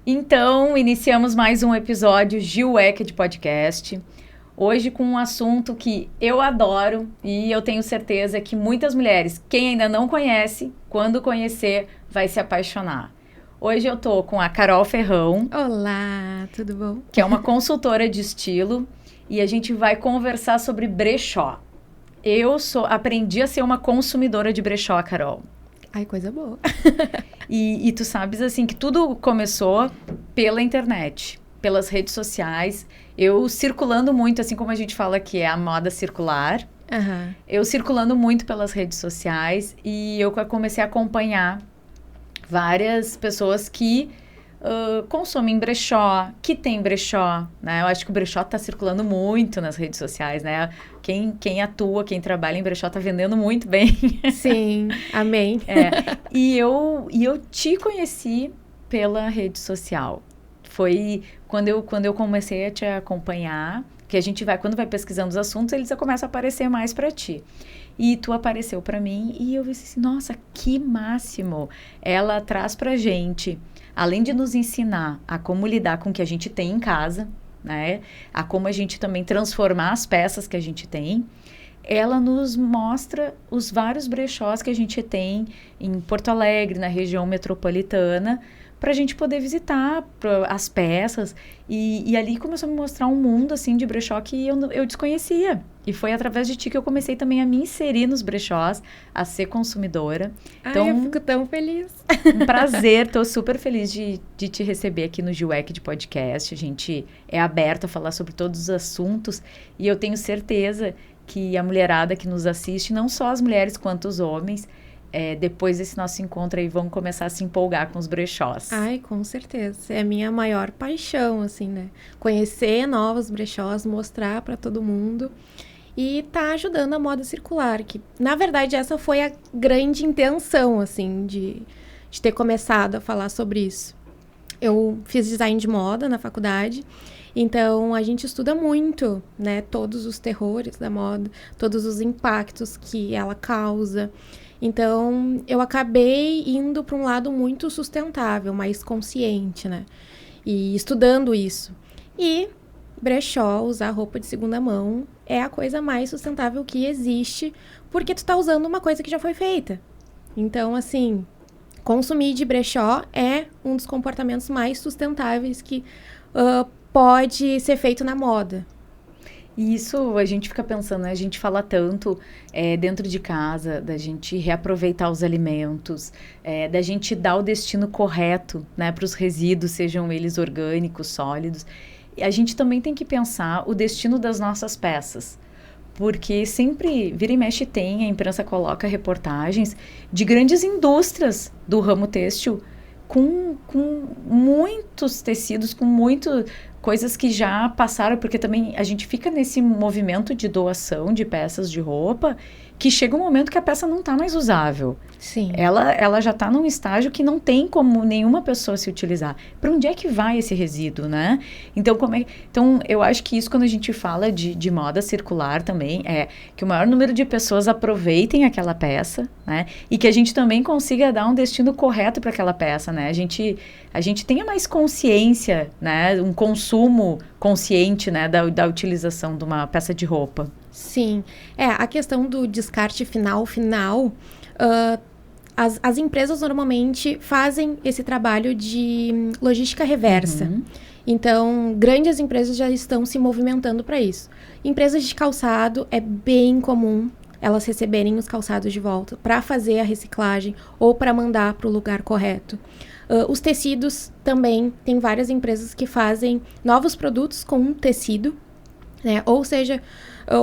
Então, iniciamos mais um episódio Gil Eck de podcast. Hoje com um assunto que eu adoro e eu tenho certeza que muitas mulheres, quem ainda não conhece, quando conhecer, vai se apaixonar. Hoje eu tô com a Carol Ferrão. Olá, tudo bom? Que é uma consultora de estilo e a gente vai conversar sobre brechó. Aprendi a ser uma consumidora de brechó, Carol. Ai, coisa boa. E tu sabes, assim, que tudo começou pela internet, pelas redes sociais. Eu circulando muito, assim como a gente fala que é a moda circular. Uhum. Eu circulando muito pelas redes sociais e eu comecei a acompanhar várias pessoas que consomem brechó, que tem brechó, né? Eu acho que o brechó tá circulando muito nas redes sociais, né? Quem atua, quem trabalha em brechó tá vendendo muito bem. Sim, amém. E eu te conheci pela rede social. Foi quando eu comecei a te acompanhar, que a gente quando vai pesquisando os assuntos, eles começam a aparecer mais para ti. E tu apareceu para mim e eu disse assim, nossa, que máximo! Ela traz pra gente, além de nos ensinar a como lidar com o que a gente tem em casa, né? A como a gente também transformar as peças que a gente tem, ela nos mostra os vários brechós que a gente tem em Porto Alegre, na região metropolitana, para a gente poder visitar as peças. E ali começou a me mostrar um mundo, assim, de brechó que eu desconhecia. E foi através de ti que eu comecei também a me inserir nos brechós, a ser consumidora. Então, eu fico tão feliz. Um prazer, tô super feliz de te receber aqui no Gil Eck de podcast. A gente é aberto a falar sobre todos os assuntos. E eu tenho certeza que a mulherada que nos assiste, não só as mulheres quanto os homens, depois desse nosso encontro aí, vão começar a se empolgar com os brechós. Ai, com certeza. É a minha maior paixão, assim, né? Conhecer novos brechós, mostrar para todo mundo e tá ajudando a moda circular, que, na verdade, essa foi a grande intenção, assim, de ter começado a falar sobre isso. Eu fiz design de moda na faculdade, então a gente estuda muito, né? Todos os terrores da moda, todos os impactos que ela causa. Então, eu acabei indo para um lado muito sustentável, mais consciente, né? E estudando isso. E brechó, usar roupa de segunda mão, é a coisa mais sustentável que existe, porque tu tá usando uma coisa que já foi feita. Então, assim, consumir de brechó é um dos comportamentos mais sustentáveis que pode ser feito na moda. E isso a gente fica pensando, né? A gente fala tanto dentro de casa, da gente reaproveitar os alimentos, da gente dar o destino correto, né, para os resíduos, sejam eles orgânicos, sólidos. E a gente também tem que pensar o destino das nossas peças. Porque sempre, vira e mexe tem, a imprensa coloca reportagens de grandes indústrias do ramo têxtil com muitos tecidos, com coisas que já passaram, porque também a gente fica nesse movimento de doação de peças de roupa, que chega um momento que a peça não está mais usável. Sim. Ela já está num estágio que não tem como nenhuma pessoa se utilizar. Para onde é que vai esse resíduo, né? Então, então, eu acho que isso, quando a gente fala de moda circular também, é que o maior número de pessoas aproveitem aquela peça, né? E que a gente também consiga dar um destino correto para aquela peça, né? A gente tenha mais consciência, né? Um consumo consciente, né? Da utilização de uma peça de roupa. Sim. A questão do descarte final, as empresas normalmente fazem esse trabalho de logística reversa. Uhum. Então, grandes empresas já estão se movimentando para isso. Empresas de calçado, é bem comum elas receberem os calçados de volta para fazer a reciclagem ou para mandar para o lugar correto. Os tecidos também, tem várias empresas que fazem novos produtos com tecido, né? Ou seja,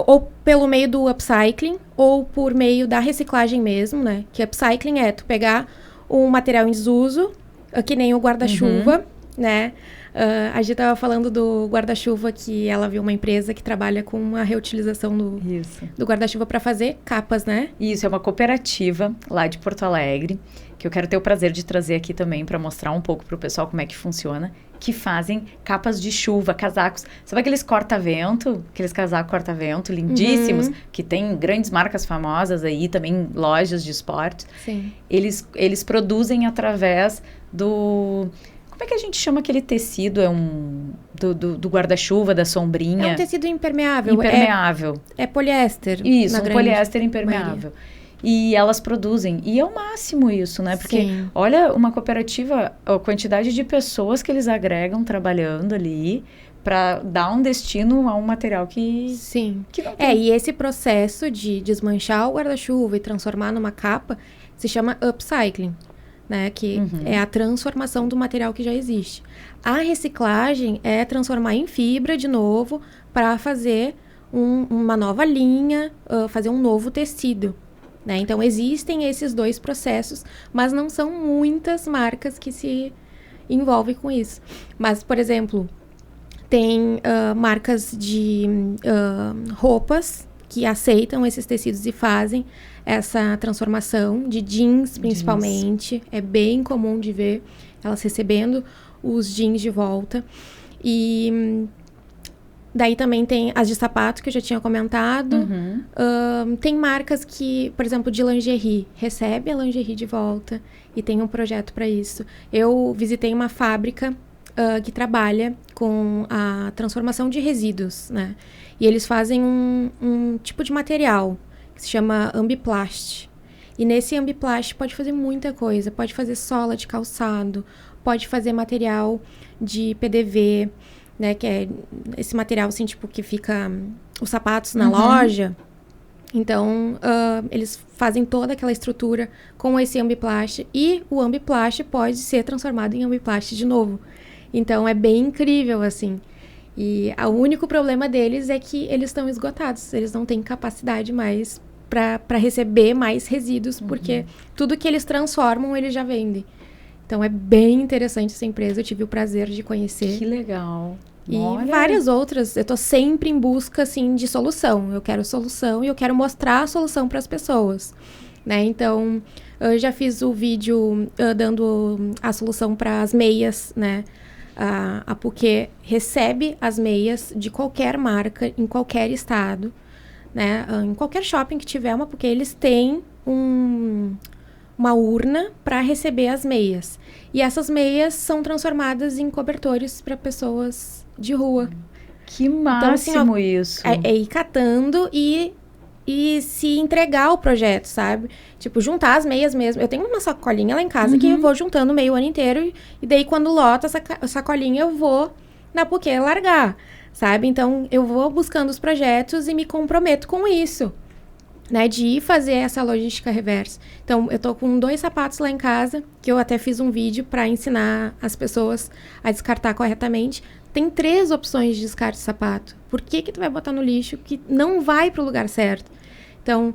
ou pelo meio do upcycling, ou por meio da reciclagem mesmo, né? Que upcycling é tu pegar um material em desuso, que nem o guarda-chuva, né? A gente estava falando do guarda-chuva, que ela viu uma empresa que trabalha com a reutilização do guarda-chuva para fazer capas, né? Isso, é uma cooperativa lá de Porto Alegre, que eu quero ter o prazer de trazer aqui também para mostrar um pouco para o pessoal como é que funciona, que fazem capas de chuva, casacos. Sabe aqueles corta-vento? Aqueles casacos corta-vento lindíssimos, que tem grandes marcas famosas aí, também lojas de esporte. Sim. Eles produzem através do... Como é que a gente chama aquele tecido? É do guarda-chuva, da sombrinha? É um tecido impermeável. Impermeável. É poliéster. Isso, um poliéster impermeável. Maioria. E elas produzem. E é o máximo isso, né? Porque, Sim. olha, uma cooperativa, a quantidade de pessoas que eles agregam trabalhando ali para dar um destino a um material que... Sim. Que não tem. E esse processo de desmanchar o guarda-chuva e transformar numa capa se chama upcycling, né? Que é a transformação do material que já existe. A reciclagem é transformar em fibra de novo para fazer uma nova linha, fazer um novo tecido. Né? Então, existem esses dois processos, mas não são muitas marcas que se envolvem com isso. Mas, por exemplo, tem marcas de roupas que aceitam esses tecidos e fazem essa transformação, de jeans principalmente. É bem comum de ver elas recebendo os jeans de volta. E... daí também tem as de sapato, que eu já tinha comentado. Tem marcas que, por exemplo, de lingerie, recebe a lingerie de volta e tem um projeto para isso. Eu visitei uma fábrica que trabalha com a transformação de resíduos, né? E eles fazem um tipo de material que se chama Ambiplast. E nesse Ambiplast pode fazer muita coisa. Pode fazer sola de calçado, pode fazer material de PDV, né, que é esse material, assim, tipo, que fica os sapatos na loja. Então, eles fazem toda aquela estrutura com esse Ambiplast. E o Ambiplast pode ser transformado em Ambiplast de novo. Então, é bem incrível, assim. E o único problema deles é que eles estão esgotados. Eles não têm capacidade mais para receber mais resíduos, porque tudo que eles transformam, eles já vendem. Então, é bem interessante essa empresa. Eu tive o prazer de conhecer. Que legal. E várias outras. Eu tô sempre em busca, assim, de solução. Eu quero solução e eu quero mostrar a solução para as pessoas, né? Então, eu já fiz o vídeo dando a solução para as meias, né? A Puquê recebe as meias de qualquer marca, em qualquer estado, né? Em qualquer shopping que tiver uma Puquê, eles têm uma urna para receber as meias. E essas meias são transformadas em cobertores para pessoas de rua. Que máximo, então, assim, isso. É ir catando e se entregar ao projeto, sabe? Tipo, juntar as meias mesmo. Eu tenho uma sacolinha lá em casa que eu vou juntando meio ano inteiro. E daí, quando lota essa sacolinha, eu vou na Puquê largar, sabe? Então, eu vou buscando os projetos e me comprometo com isso, né? De ir fazer essa logística reversa. Então, eu tô com 2 sapatos lá em casa, que eu até fiz um vídeo para ensinar as pessoas a descartar corretamente. Tem 3 opções de descarte de sapato. Por que tu vai botar no lixo que não vai pro lugar certo? Então,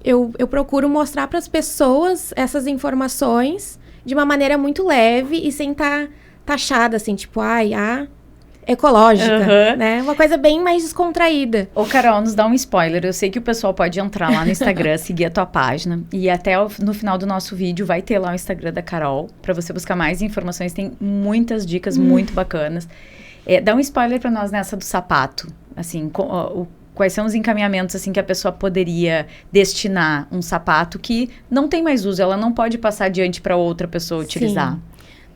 eu procuro mostrar para as pessoas essas informações de uma maneira muito leve e sem estar taxada, assim, tipo, ecológica, né? Uma coisa bem mais descontraída. Ô, Carol, nos dá um spoiler. Eu sei que o pessoal pode entrar lá no Instagram, seguir a tua página. E até no final do nosso vídeo vai ter lá o Instagram da Carol, para você buscar mais informações. Tem muitas dicas muito bacanas. Dá um spoiler para nós nessa do sapato. Assim, quais são os encaminhamentos, assim, que a pessoa poderia destinar um sapato que não tem mais uso, ela não pode passar adiante para outra pessoa utilizar? Sim.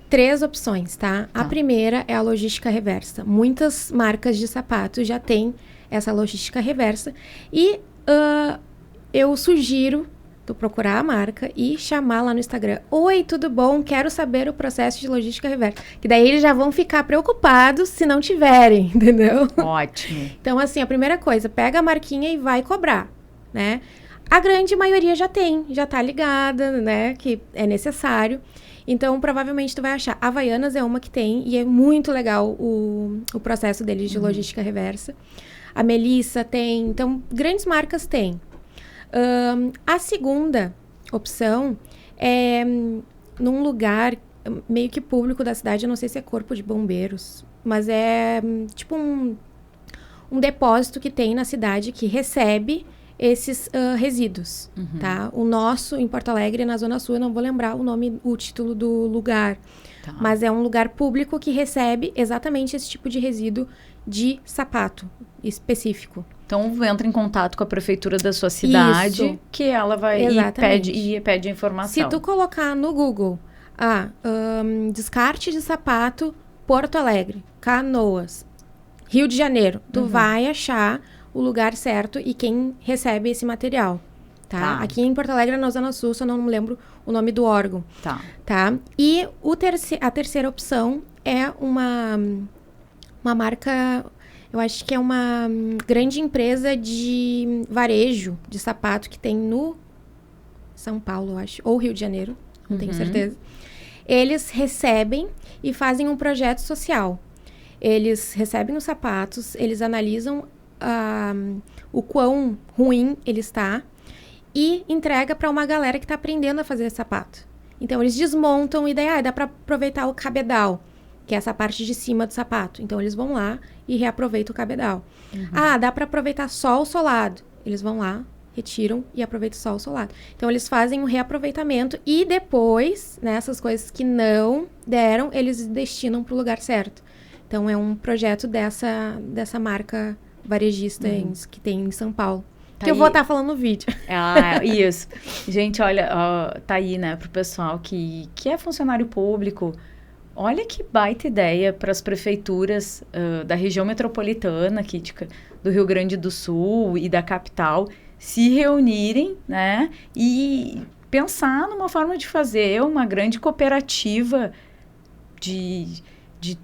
3 opções, tá? A primeira é a logística reversa. Muitas marcas de sapato já têm essa logística reversa. E eu sugiro tu procurar a marca e chamar lá no Instagram. Oi, tudo bom? Quero saber o processo de logística reversa. Que daí eles já vão ficar preocupados se não tiverem, entendeu? Ótimo. Então, assim, a primeira coisa, pega a marquinha e vai cobrar, né? A grande maioria já tem, já tá ligada, né? Que é necessário. Então, provavelmente, tu vai achar. A Havaianas é uma que tem, e é muito legal o processo deles de logística reversa. A Melissa tem. Então, grandes marcas têm. A segunda opção é num lugar meio que público da cidade. Eu não sei se é corpo de bombeiros, mas é tipo um depósito que tem na cidade que recebe esses resíduos, tá? O nosso, em Porto Alegre, na Zona Sul, eu não vou lembrar o título do lugar. Tá. Mas é um lugar público que recebe exatamente esse tipo de resíduo de sapato específico. Então, entra em contato com a prefeitura da sua cidade, que ela vai e pede a informação. Se tu colocar no Google descarte de sapato, Porto Alegre, Canoas, Rio de Janeiro. Tu vai achar o lugar certo e quem recebe esse material, tá? Aqui em Porto Alegre, na Zona Sul, só não me lembro o nome do órgão. Tá? E a terceira opção é uma marca, eu acho que é uma grande empresa de varejo de sapato que tem no São Paulo, eu acho, ou Rio de Janeiro, não tenho certeza. Eles recebem e fazem um projeto social. Eles recebem os sapatos, eles analisam o quão ruim ele está e entrega para uma galera que está aprendendo a fazer sapato. Então, eles desmontam e daí, dá para aproveitar o cabedal, que é essa parte de cima do sapato. Então, eles vão lá e reaproveitam o cabedal. Dá para aproveitar só o solado. Eles vão lá, retiram e aproveitam só o solado. Então, eles fazem um reaproveitamento e depois, né, essas coisas que não deram, eles destinam para o lugar certo. Então, é um projeto dessa marca varejista que tem em São Paulo. Que eu vou estar falando no vídeo. Isso. Gente, olha, tá aí, né, pro pessoal que é funcionário público. Olha que baita ideia para as prefeituras da região metropolitana aqui do Rio Grande do Sul e da capital se reunirem, né, e pensar numa forma de fazer uma grande cooperativa de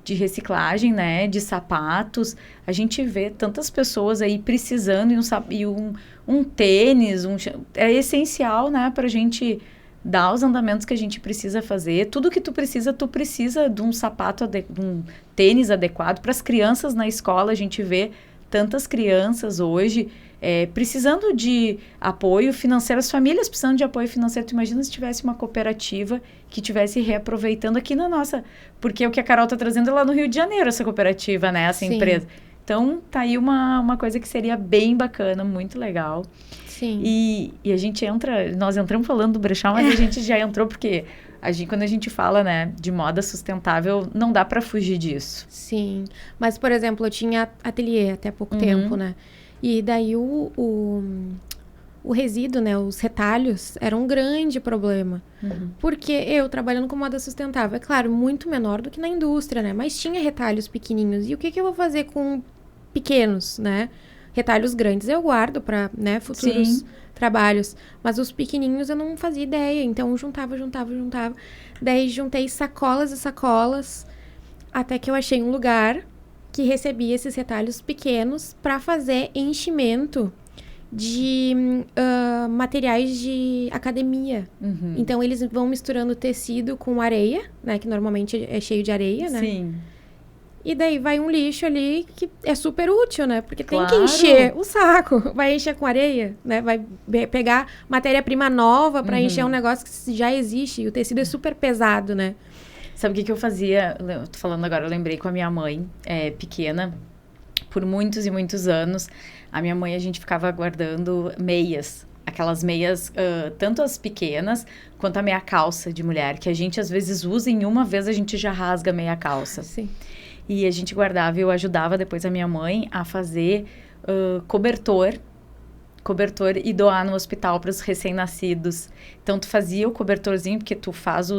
reciclagem, né, de sapatos. A gente vê tantas pessoas aí precisando e um tênis, é essencial, né, para a gente dar os andamentos que a gente precisa fazer. Tudo que tu precisa de um sapato, de um tênis adequado. Para as crianças na escola, a gente vê tantas crianças hoje precisando de apoio financeiro, as famílias precisando de apoio financeiro. Tu imagina se tivesse uma cooperativa que estivesse reaproveitando aqui na nossa... Porque o que a Carol está trazendo é lá no Rio de Janeiro, essa cooperativa, né? Essa empresa. Então, tá aí uma coisa que seria bem bacana, muito legal. Sim. E nós entramos falando do brechó, mas a gente já entrou porque... quando a gente fala, né, de moda sustentável, não dá para fugir disso. Sim. Mas, por exemplo, eu tinha ateliê até pouco tempo, né? E daí o resíduo, né, os retalhos, era um grande problema. Porque eu, trabalhando com moda sustentável, é claro, muito menor do que na indústria, né? Mas tinha retalhos pequenininhos. E o que eu vou fazer com pequenos, né? Retalhos grandes eu guardo para, né, futuros trabalhos. Mas os pequenininhos eu não fazia ideia. Então, juntava. Daí, juntei sacolas e sacolas, até que eu achei um lugar que recebia esses retalhos pequenos para fazer enchimento de materiais de academia. Então, eles vão misturando tecido com areia, né? Que normalmente é cheio de areia, né? Sim. E daí vai um lixo ali que é super útil, né? Porque tem que encher o saco. Vai encher com areia, né? Vai pegar matéria-prima nova para encher um negócio que já existe. E o tecido é super pesado, né? Sabe o que eu fazia? Tô falando agora, eu lembrei com a minha mãe, pequena, por muitos e muitos anos. A minha mãe, a gente ficava guardando meias. Aquelas meias, tanto as pequenas, quanto a meia calça de mulher. Que a gente, às vezes, usa em uma vez, a gente já rasga a meia calça. Sim. E a gente guardava, eu ajudava depois a minha mãe a fazer cobertor e doar no hospital para os recém-nascidos. Então, tu fazia o cobertorzinho, porque tu faz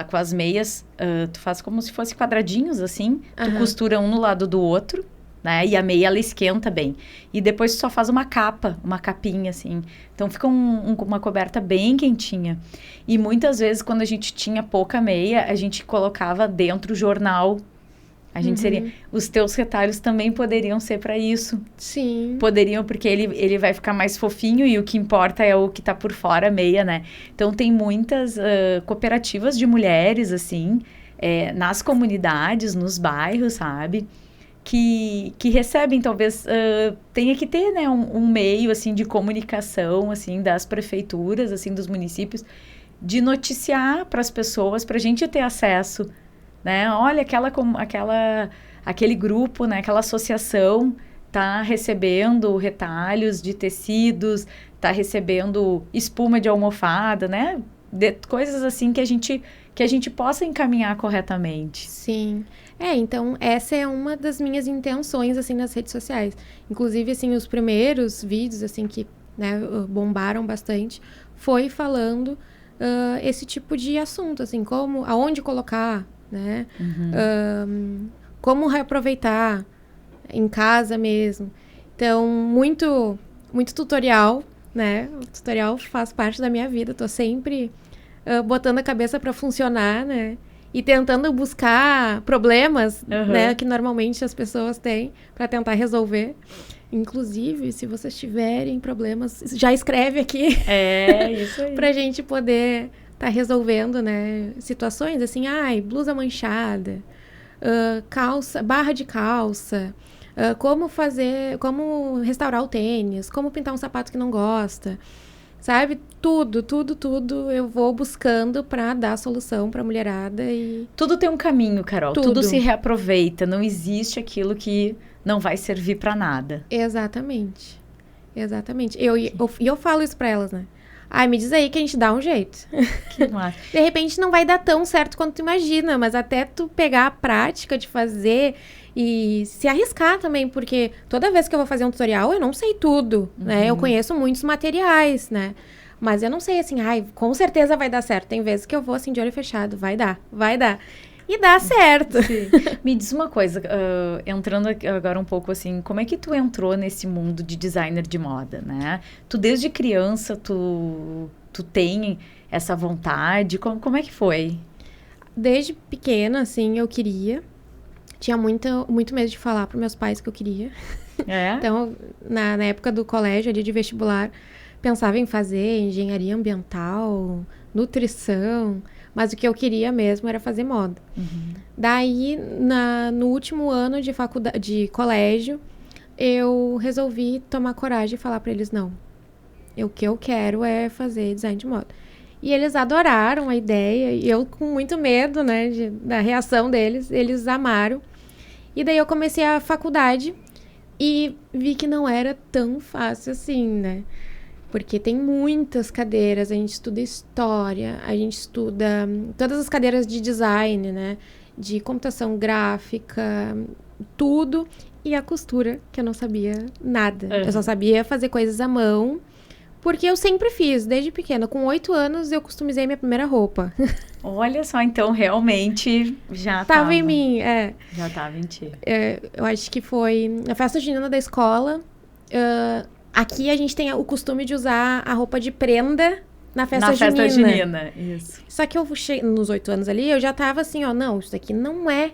com as meias, tu faz como se fosse quadradinhos, assim. Tu costura um no lado do outro, né? E a meia, ela esquenta bem. E depois tu só faz uma capinha, assim. Então, fica uma coberta bem quentinha. E muitas vezes, quando a gente tinha pouca meia, a gente colocava dentro o jornal. A gente os teus retalhos também poderiam ser para isso. Sim. Poderiam, porque ele vai ficar mais fofinho e o que importa é o que tá por fora, a meia, né? Então, tem muitas cooperativas de mulheres, assim, nas comunidades, nos bairros, sabe? Que recebem, talvez, tenha que ter, né, um meio, assim, de comunicação, assim, das prefeituras, assim, dos municípios, de noticiar para as pessoas, para a gente ter acesso, né? Olha, aquele grupo, né? Aquela associação está recebendo retalhos de tecidos, está recebendo espuma de almofada, né? Coisas assim que a gente possa encaminhar corretamente. Sim. Então, essa é uma das minhas intenções, assim, nas redes sociais. Inclusive, assim, os primeiros vídeos, assim, que, né, bombaram bastante, foi falando esse tipo de assunto, assim, aonde colocar, né? Como reaproveitar em casa mesmo. Então, muito, muito tutorial, né? O tutorial faz parte da minha vida. Tô sempre botando a cabeça para funcionar, né? E tentando buscar problemas, né? Que normalmente as pessoas têm para tentar resolver. Inclusive, se vocês tiverem problemas, já escreve aqui. Isso aí. Pra gente poder tá resolvendo, né? Situações assim, blusa manchada, calça, barra de calça, como restaurar o tênis, como pintar um sapato que não gosta, sabe? Tudo eu vou buscando pra dar solução pra mulherada e... Tudo tem um caminho, Carol. Tudo se reaproveita. Não existe aquilo que não vai servir pra nada. Exatamente. E eu falo isso pra elas, né? Me diz aí que a gente dá um jeito. Que massa. De repente não vai dar tão certo quanto tu imagina, mas até tu pegar a prática de fazer e se arriscar também, porque toda vez que eu vou fazer um tutorial, eu não sei tudo, né? Eu conheço muitos materiais, né? Mas eu não sei assim, com certeza vai dar certo. Tem vezes que eu vou assim de olho fechado, vai dar. E dá certo. Sim. Me diz uma coisa, entrando agora um pouco assim, como é que tu entrou nesse mundo de designer de moda, né? Tu desde criança, tu tem essa vontade? Como é que foi? Desde pequena, assim, eu queria. Tinha muito medo de falar para meus pais que eu queria. Então, na época do colégio, ali de vestibular, pensava em fazer engenharia ambiental, nutrição... Mas o que eu queria mesmo era fazer moda. Daí, no último ano de colégio, eu resolvi tomar coragem e falar para eles, não. O que eu quero é fazer design de moda. E eles adoraram a ideia. E eu, com muito medo, né, da reação deles, eles amaram. E daí eu comecei a faculdade e vi que não era tão fácil assim, né? Porque tem muitas cadeiras, a gente estuda história, a gente estuda todas as cadeiras de design, né? De computação gráfica, tudo. E a costura, que eu não sabia nada. Eu só sabia fazer coisas à mão, porque eu sempre fiz, desde pequena. Com 8 anos, eu customizei minha primeira roupa. Olha só, então, realmente já tava em mim, Já tava em ti. Eu acho que foi na festa junina da escola. Aqui a gente tem o costume de usar a roupa de prenda na festa junina. Na festa junina, isso. Só que eu nos 8 anos ali, eu já tava assim, não, isso aqui não é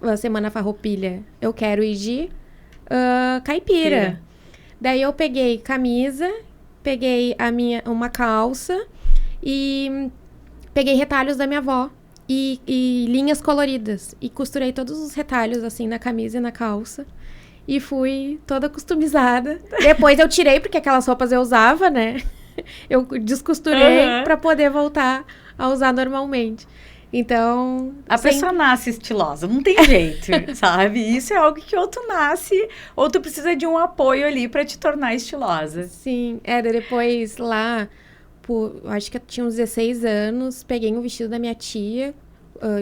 a Semana Farroupilha. Eu quero ir de caipira. Daí eu peguei camisa, peguei uma calça e peguei retalhos da minha avó e linhas coloridas. E costurei todos os retalhos, assim, na camisa e na calça. E fui toda customizada. Depois eu tirei, porque aquelas roupas eu usava, né? Eu descosturei pra poder voltar a usar normalmente. Então... A pessoa nasce estilosa, não tem jeito, sabe? Isso é algo que ou tu nasce, ou tu precisa de um apoio ali pra te tornar estilosa. Sim, depois lá, acho que eu tinha uns 16 anos, peguei um vestido da minha tia,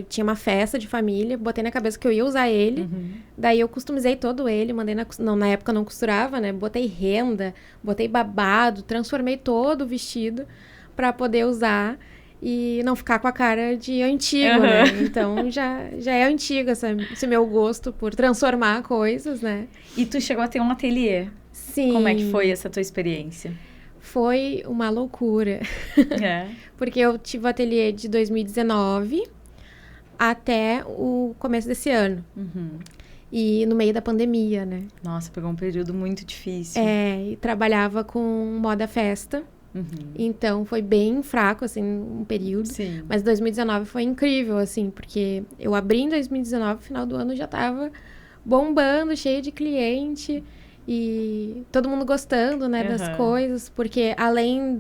tinha uma festa de família, botei na cabeça que eu ia usar ele, daí eu customizei todo ele, mandei na época eu não costurava, né, botei renda, botei babado, transformei todo o vestido pra poder usar e não ficar com a cara de antigo, né, então já é antigo esse meu gosto por transformar coisas, né. E tu chegou a ter um ateliê. Sim. Como é que foi essa tua experiência? Foi uma loucura, porque eu tive o ateliê de 2019 até o começo desse ano. E no meio da pandemia, né? Nossa, pegou um período muito difícil. E trabalhava com moda festa. Então, foi bem fraco, assim, um período. Sim. Mas 2019 foi incrível, assim, porque eu abri em 2019, no final do ano já tava bombando, cheio de cliente. E todo mundo gostando, né, das coisas. Porque além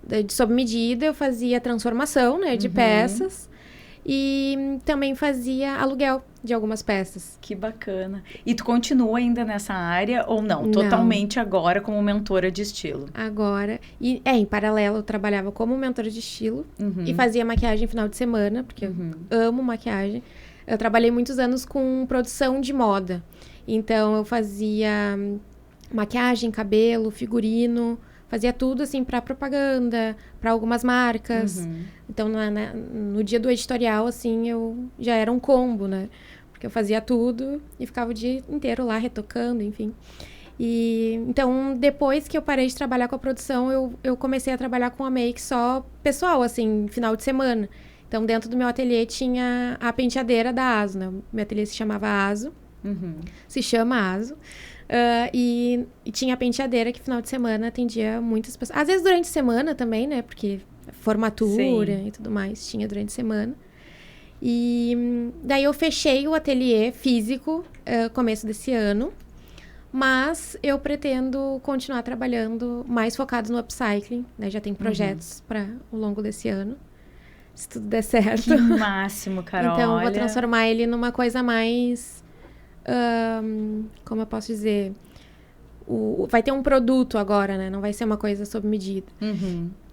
de sob medida, eu fazia transformação, né, de peças. E também fazia aluguel de algumas peças. Que bacana. E tu continua ainda nessa área ou não? Totalmente agora como mentora de estilo? Agora. E em paralelo eu trabalhava como mentora de estilo e fazia maquiagem final de semana, porque eu amo maquiagem. Eu trabalhei muitos anos com produção de moda. Então eu fazia maquiagem, cabelo, figurino, Fazia tudo, assim, para propaganda, para algumas marcas. Então, no dia do editorial, assim, eu já era um combo, né? Porque eu fazia tudo e ficava o dia inteiro lá retocando, enfim. E, então, depois que eu parei de trabalhar com a produção, eu comecei a trabalhar com a make só pessoal, assim, final de semana. Então, dentro do meu ateliê tinha a penteadeira da Aso, né? Meu ateliê se chamava Aso, se chama Aso. E tinha a penteadeira que final de semana atendia muitas pessoas. Às vezes durante a semana também, né? Porque formatura e tudo mais tinha durante a semana. E daí eu fechei o ateliê físico começo desse ano. Mas eu pretendo continuar trabalhando mais focado no upcycling, né? Já tem projetos para o longo desse ano, se tudo der certo. Que máximo, Carol. Então, eu vou transformar ele numa coisa mais... como eu posso dizer? Vai ter um produto agora, né? Não vai ser uma coisa sob medida.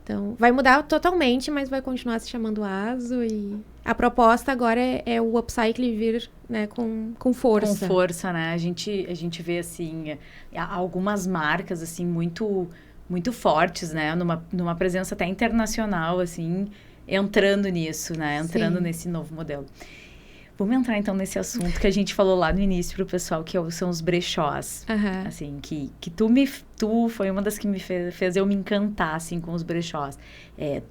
Então, vai mudar totalmente, mas vai continuar se chamando Aso. E a proposta agora é o upcycling vir, né, com força. Com força, né? A gente vê, assim, algumas marcas, assim, muito, muito fortes, né? Numa presença até internacional, assim, entrando nisso, né? Entrando nesse novo modelo. Vamos entrar, então, nesse assunto que a gente falou lá no início pro pessoal, que são os brechós. Assim, que tu foi uma das que me fez eu me encantar, assim, com os brechós.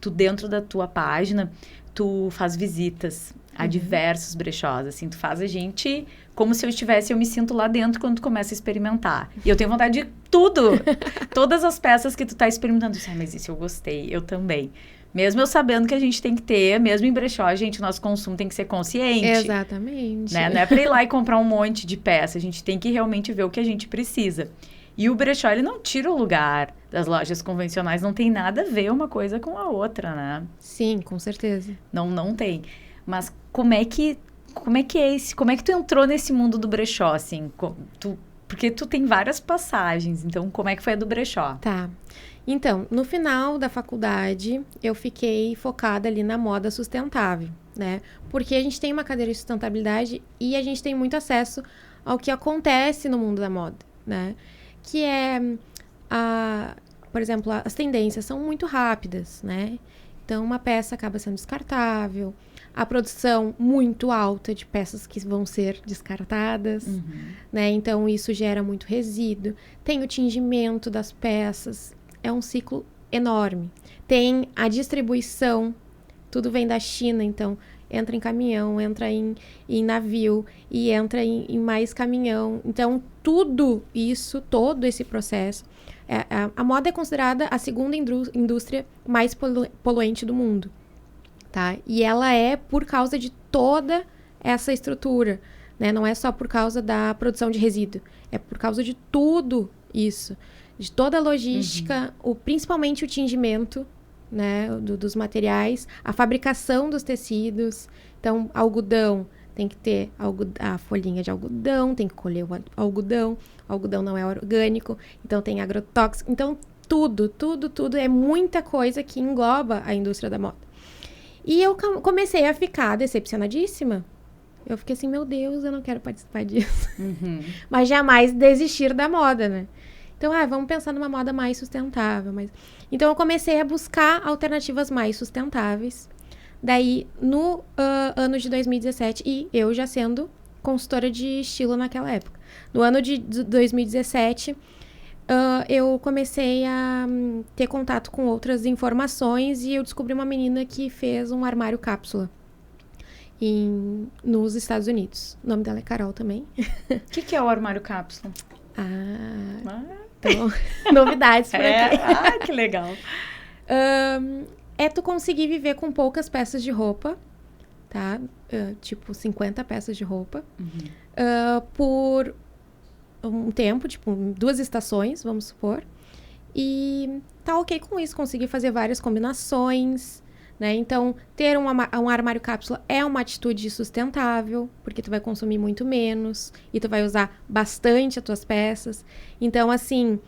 Tu, dentro da tua página, tu faz visitas a diversos brechós, assim, tu faz a gente como se eu me sinto lá dentro quando tu começa a experimentar. E eu tenho vontade de tudo! Todas as peças que tu tá experimentando. Mas isso eu gostei, eu também. Mesmo eu sabendo que a gente tem que ter, mesmo em brechó, gente, nosso consumo tem que ser consciente. Exatamente. Né? Não é pra ir lá e comprar um monte de peça, a gente tem que realmente ver o que a gente precisa. E o brechó, ele não tira o lugar das lojas convencionais, não tem nada a ver uma coisa com a outra, né? Sim, com certeza. Não tem. Mas como é que tu entrou nesse mundo do brechó, assim? Porque tu tem várias passagens, então como é que foi a do brechó? Tá. Então, no final da faculdade, eu fiquei focada ali na moda sustentável, né? Porque a gente tem uma cadeira de sustentabilidade e a gente tem muito acesso ao que acontece no mundo da moda, né? Que é, por exemplo, as tendências são muito rápidas, né? Então, uma peça acaba sendo descartável, a produção muito alta de peças que vão ser descartadas, né? Então, isso gera muito resíduo. Tem o tingimento das peças, é um ciclo enorme. Tem a distribuição, tudo vem da China, então entra em caminhão, entra em navio e entra em mais caminhão. Então, tudo isso, todo esse processo, a moda é considerada a segunda indústria mais poluente do mundo, tá? E ela é por causa de toda essa estrutura, né? Não é só por causa da produção de resíduo, é por causa de tudo isso, de toda a logística, principalmente o tingimento, né, dos materiais, a fabricação dos tecidos. Então, algodão, tem que ter a folhinha de algodão, tem que colher o algodão não é orgânico, então tem agrotóxico. Então, tudo é muita coisa que engloba a indústria da moda. E eu comecei a ficar decepcionadíssima. Eu fiquei assim, meu Deus, eu não quero participar disso. Mas jamais desistir da moda, né? Então, vamos pensar numa moda mais sustentável. Então, eu comecei a buscar alternativas mais sustentáveis. Daí, no ano de 2017, e eu já sendo consultora de estilo naquela época. No ano de 2017, eu comecei a ter contato com outras informações e eu descobri uma menina que fez um armário cápsula nos Estados Unidos. O nome dela é Carol também. O que é o armário cápsula? Então, novidades por aqui. Que legal. É tu conseguir viver com poucas peças de roupa, tá? Tipo, 50 peças de roupa. Por um tempo, tipo, 2 estações, vamos supor. E tá ok com isso, conseguir fazer várias combinações, né? Então, ter um armário cápsula é uma atitude sustentável, porque tu vai consumir muito menos e tu vai usar bastante as tuas peças. Então, assim,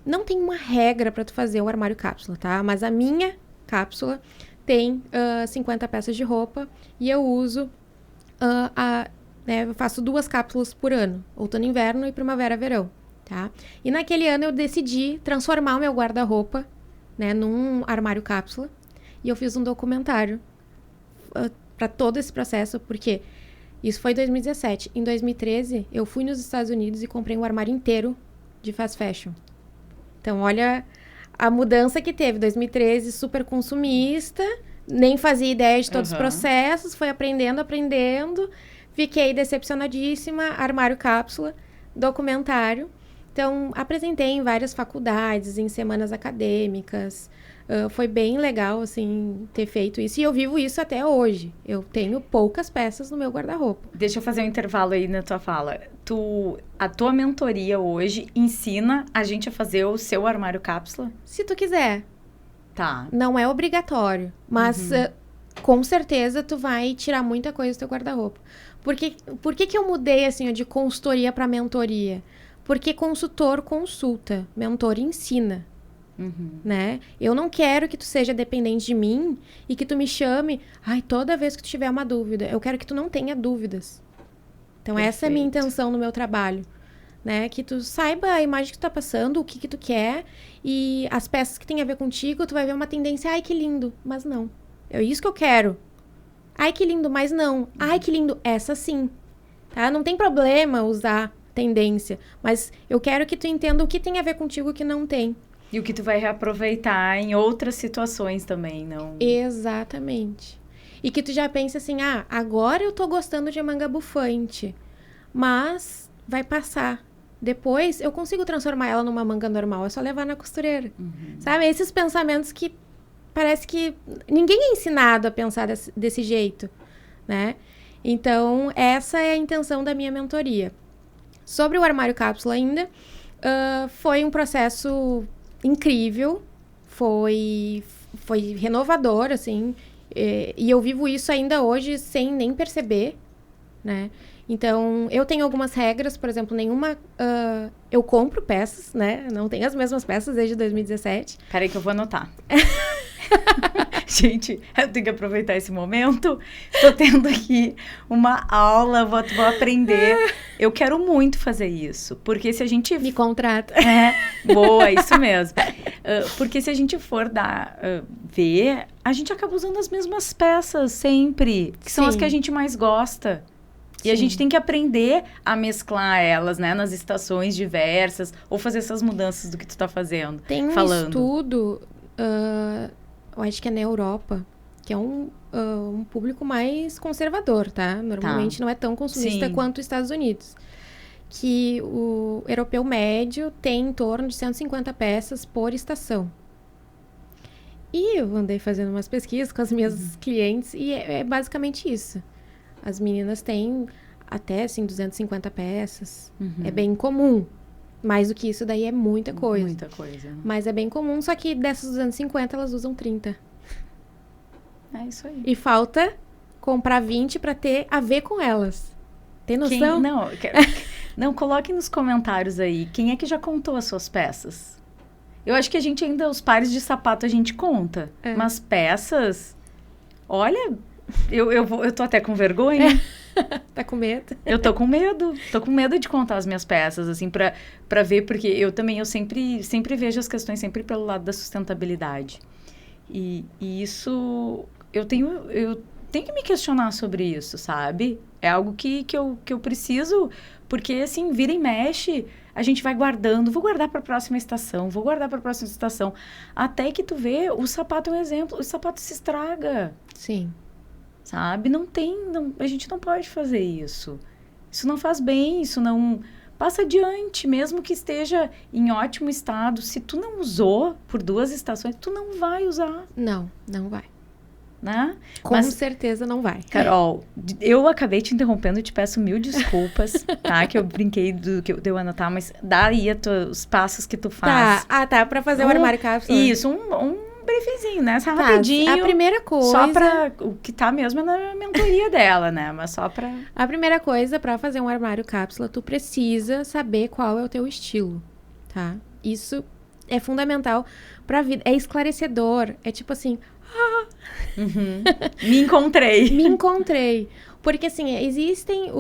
não tem uma regra para tu fazer o armário cápsula, tá? Mas a minha cápsula tem 50 peças de roupa e eu uso, eu faço 2 cápsulas por ano, outono e inverno e primavera-verão, tá? E naquele ano eu decidi transformar o meu guarda-roupa, né, num armário cápsula. E eu fiz um documentário para todo esse processo, porque isso foi em 2017. Em 2013, eu fui nos Estados Unidos e comprei um armário inteiro de fast fashion. Então, olha a mudança que teve. 2013, super consumista, nem fazia ideia de todos os processos, foi aprendendo. Fiquei decepcionadíssima, armário cápsula, documentário. Então, apresentei em várias faculdades, em semanas acadêmicas. Foi bem legal, assim, ter feito isso. E eu vivo isso até hoje. Eu tenho poucas peças no meu guarda-roupa. Deixa eu fazer um intervalo aí na tua fala. A tua mentoria hoje ensina a gente a fazer o seu armário cápsula? Se tu quiser. Tá. Não é obrigatório. Mas, com certeza, tu vai tirar muita coisa do teu guarda-roupa. Por que eu mudei, assim, de consultoria para mentoria? Porque consultor consulta, mentor ensina. Né? Eu não quero que tu seja dependente de mim e que tu me chame toda vez que tu tiver uma dúvida. Eu quero que tu não tenha dúvidas. Então, essa é a minha intenção no meu trabalho. Né? Que tu saiba a imagem que tu tá passando, o que tu quer e as peças que tem a ver contigo, tu vai ver uma tendência, ai, que lindo, mas não. É isso que eu quero. Ai, que lindo, mas não. Ai, que lindo, essa sim. Tá? Não tem problema usar tendência, mas eu quero que tu entenda o que tem a ver contigo e o que não tem. E o que tu vai reaproveitar em outras situações também, não? Exatamente. E que tu já pensa assim, agora eu tô gostando de manga bufante, mas vai passar. Depois eu consigo transformar ela numa manga normal, é só levar na costureira. Sabe? Esses pensamentos que parece que ninguém é ensinado a pensar desse jeito, né? Então, essa é a intenção da minha mentoria. Sobre o armário cápsula ainda, foi um processo incrível, foi renovador, assim, e eu vivo isso ainda hoje sem nem perceber, né? Então, eu tenho algumas regras, por exemplo, eu compro peças, né? Não tenho as mesmas peças desde 2017. Peraí que eu vou anotar. Gente, eu tenho que aproveitar esse momento. Tô tendo aqui uma aula, vou aprender. Eu quero muito fazer isso, porque se a gente... Me contrata. Boa, isso mesmo. Porque se a gente for ver, a gente acaba usando as mesmas peças sempre, que são as que a gente mais gosta. E a gente tem que aprender a mesclar elas, né, nas estações diversas, ou fazer essas mudanças do que tu tá fazendo. Tem um estudo, eu acho que é na Europa, que é um público mais conservador, tá? Normalmente não é tão consumista quanto os Estados Unidos. Que o europeu médio tem em torno de 150 peças por estação. E eu andei fazendo umas pesquisas com as minhas clientes e é basicamente isso. As meninas têm até, assim, 250 peças. É bem comum. Mais do que isso daí é muita coisa. Muita coisa. Mas é bem comum, só que dessas 250, elas usam 30. É isso aí. E falta comprar 20 para ter a ver com elas. Tem noção? Não, coloquem nos comentários aí. Quem é que já contou as suas peças? Eu acho que a gente ainda, os pares de sapato a gente conta. Mas peças... Olha... Eu tô até com vergonha. Tá com medo? Eu tô com medo. Tô com medo de contar as minhas peças, assim, pra ver, porque eu sempre vejo as questões sempre pelo lado da sustentabilidade. E isso, eu tenho que me questionar sobre isso, sabe? É algo que eu preciso, porque, assim, vira e mexe, a gente vai guardando, vou guardar pra próxima estação, até que tu vê, o sapato é um exemplo, o sapato se estraga. Sim. Sabe? A gente não pode fazer isso. Isso não faz bem, isso não... Passa adiante, mesmo que esteja em ótimo estado. Se tu não usou por 2 estações, tu não vai usar. Não vai. Né? Com certeza não vai. Carol, eu acabei te interrompendo, te peço 1000 desculpas, tá? Que eu brinquei de eu anotar, mas dá aí os passos que tu faz. Tá, pra fazer o armário cápsula. Isso, um briefzinho, né? Só rapidinho. A primeira coisa... Só pra... O que tá mesmo é na mentoria dela, né? Mas só pra... A primeira coisa, pra fazer um armário cápsula, tu precisa saber qual é o teu estilo, tá? Isso é fundamental pra vida. É esclarecedor. É tipo assim... Me encontrei. Porque, assim, existem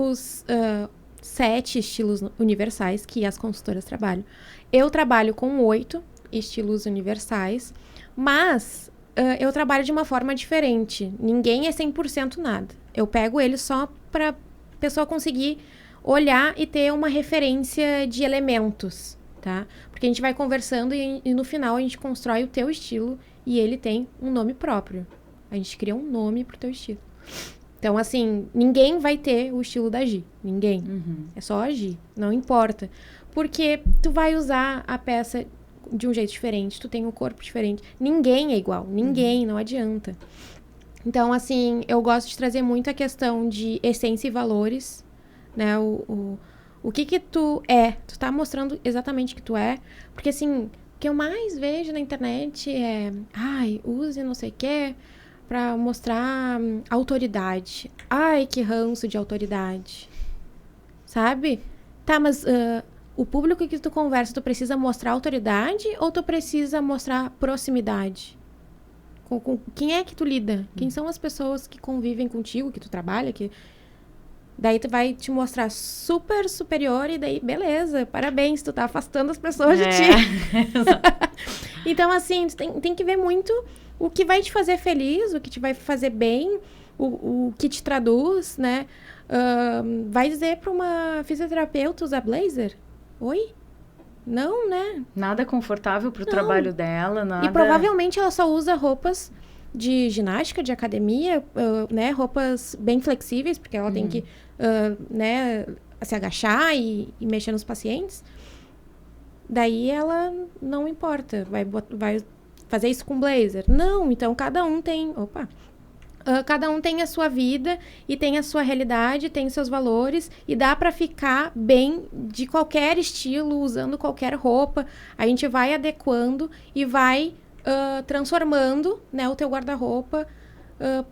7 estilos universais que as consultoras trabalham. Eu trabalho com 8 estilos universais, mas eu trabalho de uma forma diferente. Ninguém é 100% nada. Eu pego ele só para pessoa conseguir olhar e ter uma referência de elementos, tá? Porque a gente vai conversando e no final a gente constrói o teu estilo e ele tem um nome próprio. A gente cria um nome pro teu estilo. Então, assim, ninguém vai ter o estilo da Gi. Ninguém. É só a Gi. Não importa. Porque tu vai usar a peça de um jeito diferente. Tu tem um corpo diferente. Ninguém é igual. Ninguém. Não adianta. Então, assim, eu gosto de trazer muito a questão de essência e valores, né? O que tu é. Tu tá mostrando exatamente o que tu é. Porque, assim, o que eu mais vejo na internet é... Ai, use não sei o quê pra mostrar autoridade. Ai, que ranço de autoridade. Sabe? Tá, mas o público que tu conversa, tu precisa mostrar autoridade ou tu precisa mostrar proximidade? Com quem é que tu lida? Quem são as pessoas que convivem contigo, que tu trabalha, que... Daí tu vai te mostrar super superior e daí, beleza, parabéns, tu tá afastando as pessoas de ti. Então, assim, tu tem que ver muito o que vai te fazer feliz, o que te vai fazer bem, o que te traduz, né? Vai dizer pra uma fisioterapeuta usar blazer? Oi? Não, né? Nada confortável pro trabalho dela, nada... E provavelmente ela só usa roupas de ginástica, de academia, né? Roupas bem flexíveis, porque ela tem que, né, se agachar e mexer nos pacientes. Daí ela não importa, vai fazer isso com blazer. Não, então cada um tem... cada um tem a sua vida e tem a sua realidade, tem seus valores e dá pra ficar bem de qualquer estilo, usando qualquer roupa. A gente vai adequando e vai transformando, né, o teu guarda-roupa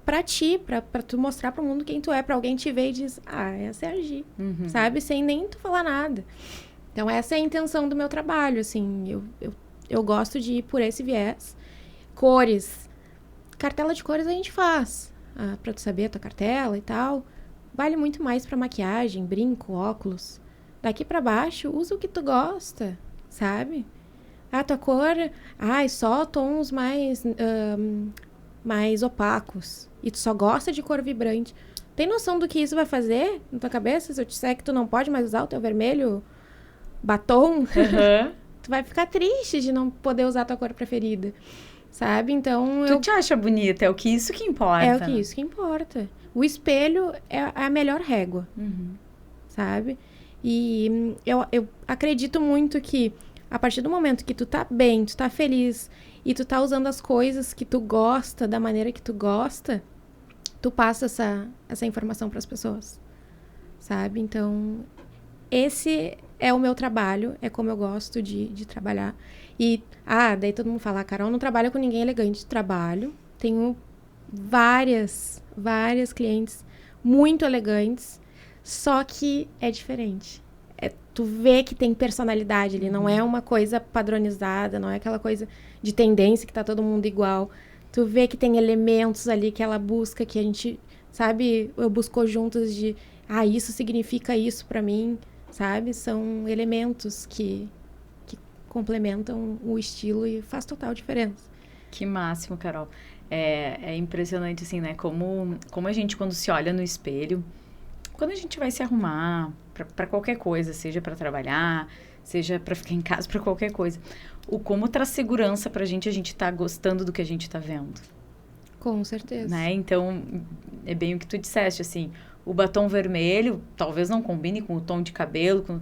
pra ti, pra tu mostrar pro mundo quem tu é, pra alguém te ver e diz, essa é a Gi, sabe? Sem nem tu falar nada. Então, essa é a intenção do meu trabalho, assim, eu gosto de ir por esse viés. Cores. Cartela de cores a gente faz, pra tu saber a tua cartela e tal. Vale muito mais pra maquiagem, brinco, óculos. Daqui pra baixo, usa o que tu gosta, sabe? Tua cor, só tons mais opacos. E tu só gosta de cor vibrante. Tem noção do que isso vai fazer na tua cabeça? Se eu te disser que tu não pode mais usar o teu vermelho batom, tu vai ficar triste de não poder usar a tua cor preferida. Sabe? Então... Tu te acha bonita, é isso que importa. É isso que importa. O espelho é a melhor régua. Sabe? E eu acredito muito que a partir do momento que tu tá bem, tu tá feliz e tu tá usando as coisas que tu gosta, da maneira que tu gosta, tu passa essa informação pras pessoas. Sabe? Então, esse é o meu trabalho, é como eu gosto de trabalhar. E, daí todo mundo fala, Carol não trabalha com ninguém elegante. Trabalho, tenho várias clientes muito elegantes, só que é diferente. Tu vê que tem personalidade ali, não é uma coisa padronizada, não é aquela coisa de tendência que tá todo mundo igual. Tu vê que tem elementos ali que ela busca, que a gente, sabe, buscou juntos de, isso significa isso pra mim, sabe? São elementos que complementam o estilo e faz total diferença. Que máximo, Carol. É impressionante, assim, né? Como a gente, quando se olha no espelho, quando a gente vai se arrumar para qualquer coisa, seja para trabalhar, seja para ficar em casa, para qualquer coisa, como traz segurança pra gente tá gostando do que a gente tá vendo. Com certeza. Né? Então, é bem o que tu disseste, assim, o batom vermelho talvez não combine com o tom de cabelo,